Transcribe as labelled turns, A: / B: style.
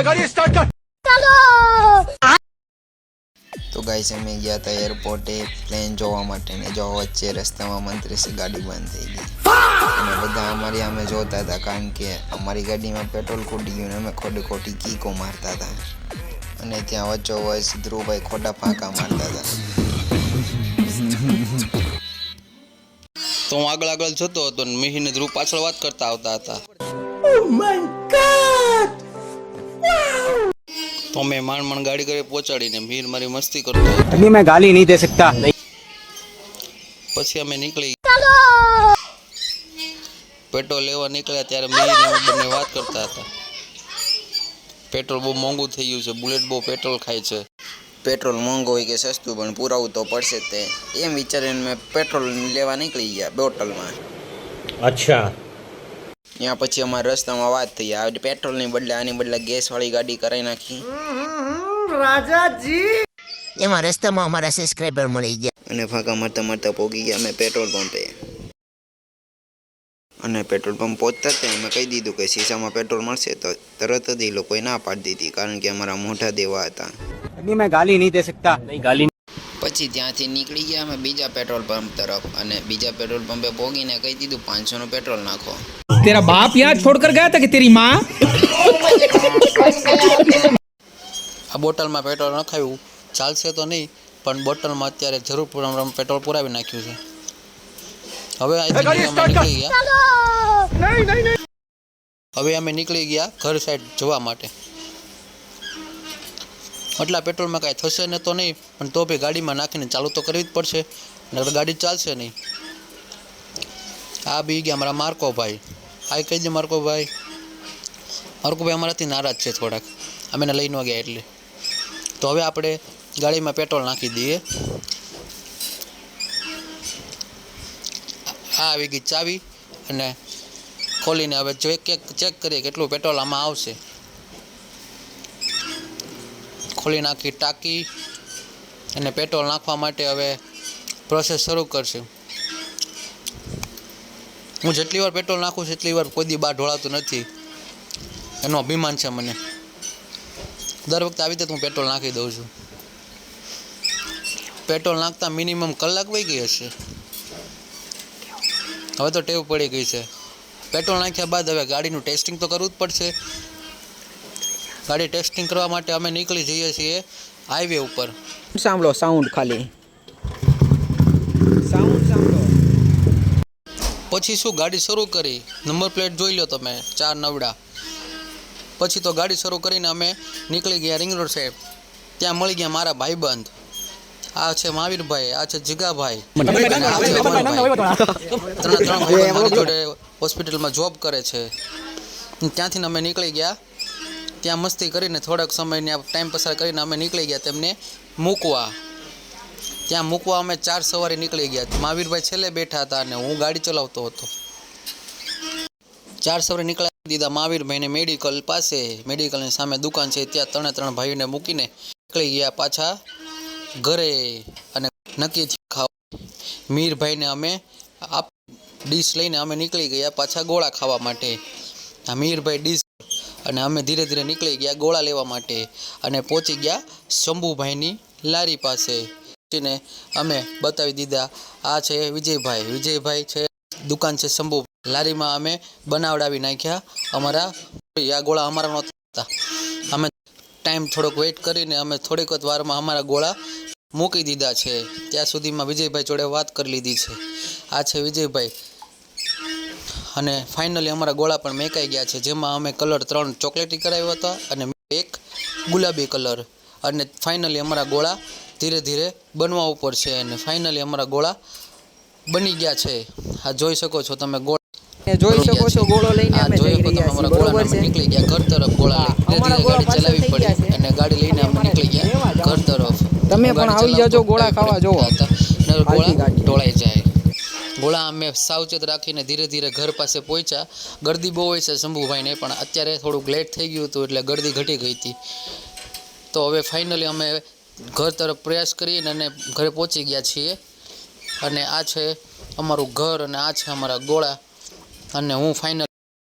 A: गाड़ी स्टार्ट कर।
B: તો ગાઈસ અમે ગયા હતા એરપોર્ટે પ્લેન જોવા માટે ને જો વચ્ચે રસ્તામાં મંત્રી ગાડી બંધ થઈ ગઈ અને બધા અમારી અમે જોતા હતા કારણ કે અમારી ગાડીમાં પેટ્રોલ ખૂટી ગયું ને અમે ખોટી કીકો મારતા હતા અને ત્યાં વચ્ચોવચ ધ્રુવભાઈ ખોટા ફાંકા મારતા હતા.
C: તો હું આગળ જતો હતો ને મિહિર ધ્રુવ પાછળ વાત કરતા આવતા હતા. तो मैं मान गाड़ी करे पहुंचाड़ी मीर मारी मस्ती करतो
D: अभी मैं गाली नहीं दे सकता.
C: પછી અમે નીકળી પેટ્રોલ લેવા નીકળ્યા ત્યારે મીર ને બંને વાત કરતા હતા. પેટ્રોલ બહુ મોંઘું થઈ ગયું છે, બુલેટ બહુ પેટ્રોલ ખાય છે.
B: પેટ્રોલ મોંઘું હોય કે સસ્તું પણ પુરાવું તો પડશે તે એમ વિચારીને મેં પેટ્રોલ લેવા નીકળી ગયા બોટલમાં.
A: अच्छा
B: ત્યાં પછી અમારા રસ્તામાં વાત થઈ આ પેટ્રોલની બદલે આની બદલે ગેસવાળી ગાડી કરાવી નાખી.
E: રાજાજી એમાં રસ્તામાં અમારા સબસ્ક્રાઇબર મળી ગયા
B: અને ફાંકા મારતા પોગી ગયા અમે પેટ્રોલ પંપે. અને પેટ્રોલ પંપ પહોંચતા જ અમે કહી દીધું કે શીશામાં પેટ્રોલ મળશે તો તરત જ એ લોકોએ ના પાડી દીધી કારણ કે અમારા મોટા દેવા હતા.
D: अभी मैं गाली नहीं दे सकता. नहीं गाली.
B: પછી ત્યાંથી નીકળી ગયા અમે બીજા પેટ્રોલ પંપ તરફ અને બીજા પેટ્રોલ પંપે પોગીને કહી દીધું 500 નું પેટ્રોલ નાખો.
D: तेरा बाप यहाँ छोड़कर गया था कि तेरी माँ?
C: આ બોટલમાં પેટ્રોલ નખાયું ચાલશે તો નહીં પણ બોટલમાં અત્યારે જરૂર પેટ્રોલ પુરાવી નાખ્યું છે. હવે અમે નીકળી ગયા ઘર સાઈડ જવા માટે. એટલા પેટ્રોલમાં કાંઈ થશે ને તો નહીં પણ તો બી ગાડીમાં નાખીને ચાલુ તો કરવી જ પડશે નકર ગાડી ચાલશે નહીં. આ બી ગયા અમારા માર્કોભાઈ. આ કહી દે માર્કોભાઈ અમારાથી નારાજ છે થોડાક અમે એને લઈ ન ગયા એટલે. તો હવે આપણે ગાડીમાં પેટ્રોલ નાખી દઈએ. આ આવી ગઈ ચાવી અને ખોલીને હવે ચેક કરીએ કેટલું પેટ્રોલ આમાં આવશે. ખોલી નાખી ટાંકી અને પેટ્રોલ નાખવા માટે હવે પ્રોસેસ શરૂ કરશે. હું જેટલી વાર પેટ્રોલ નાખું છું એટલી વાર કોઈ દી બહાર ઢોળાતું નથી એનું અભિમાન છે મને. દર વખતે આવી રીતે હું પેટ્રોલ નાખી દઉં છું. પેટ્રોલ નાખતા મિનિમમ કલાક વહી ગઈ હશે. હવે તો ટેવ પડી ગઈ છે. પેટ્રોલ નાખ્યા બાદ હવે ગાડીનું ટેસ્ટિંગ તો કરવું જ પડશે. ગાડી ટેસ્ટિંગ કરવા માટે અમે નીકળી જઈએ છીએ હાઈવે ઉપર.
D: સાંભળો સાઉન્ડ ખાલી સાઉન્ડ સાંભળો.
C: પછી શું ગાડી શરૂ કરી નંબર પ્લેટ જોઈ લો તમે 4 નવડા. પછી તો ગાડી શરૂ કરીને અમે નીકળી ગયા રિંગ રોડ સાઈડ. ત્યાં મળી ગયા મારા ભાઈબંધ. આ છે મહાવીરભાઈ, આ છે જીગાભાઈ. ત્રણ ભાઈ મારી જોડે હોસ્પિટલમાં જોબ કરે છે. ત્યાંથી અમે નીકળી ગયા. ત્યાં મસ્તી કરીને થોડાક સમયને ટાઈમ પસાર કરીને અમે નીકળી ગયા તેમને મૂકવા. ત્યાં મૂકવા અમે 4 સવારે નીકળી ગયા. મહાવીરભાઈ છેલ્લે બેઠા હતા અને હું ગાડી ચલાવતો હતો. 4 સવારે નીકળ્યા દીધા મહાવીરભાઈને મેડિકલ પાસે. મેડિકલની સામે દુકાન છે ત્યાં 3 ભાઈઓને મૂકીને નીકળી ગયા પાછા ઘરે. અને નક્કી ખાવા મીરભાઈને અમે ડીશ લઈને અમે નીકળી ગયા પાછા ગોળા ખાવા માટે. આ મીરભાઈ ડીશ અને અમે ધીરે ધીરે નીકળી ગયા ગોળા લેવા માટે અને પહોંચી ગયા શંભુભાઈની લારી પાસે. ને અમે બતાવી દીધા આ છે વિજયભાઈ છે દુકાન છે શંભુ. લારીમાં અમે બનાવડાવી નાખ્યા અમારા. આ ગોળા અમારા નહોતા. અમે ટાઈમ થોડોક વેઇટ કરીને અમે થોડીક જ વારમાં અમારા ગોળા મૂકી દીધા છે. ત્યાં સુધીમાં વિજયભાઈ જોડે વાત કરી લીધી છે. આ છે વિજયભાઈ. અને ફાઇનલી અમારા ગોળા પણ મેકાઈ ગયા છે જેમાં અમે કલર 3 ચોકલેટી કરાવ્યા હતા અને 1 ગુલાબી કલર. અને ફાઇનલી અમારા ગોળા ધીરે ધીરે બનવા ઉપર છે અને ફાઇનલી અમારા ગોળા બની ગયા છે. આ જોઈ શકો છો તમે
D: જોઈ શકો છો ગોળો લઈને અમે જઈ રહ્યા છીએ. બરોબર છે.
C: નીકળી ગયા ઘર તરફ ગોળા લઈને. ધીરે ધીરે ગાડી ચલાવવી પડી અને ગાડી લઈને અમે નીકળી ગયા ઘર તરફ.
D: તમે પણ આવી જાજો ગોળા ખાવા જોવો.
C: ગોળા ઢોળાઈ જાય. ગોળા અમે સાવચેત રાખીને ધીરે ધીરે ઘર પાસે પહોંચ્યા. ગરદી બહુ હોય છે શંભુભાઈને પણ અત્યારે થોડુંક લેટ થઈ ગયું હતું એટલે ગરદી ઘટી ગઈ હતી. તો હવે ફાઇનલી અમે ઘર તરફ પ્રયાસ કરીને અને ઘરે પહોંચી ગયા છીએ. અને આ છે અમારું ઘર અને આ છે અમારા ગોળા. અને હું ફાઇનલ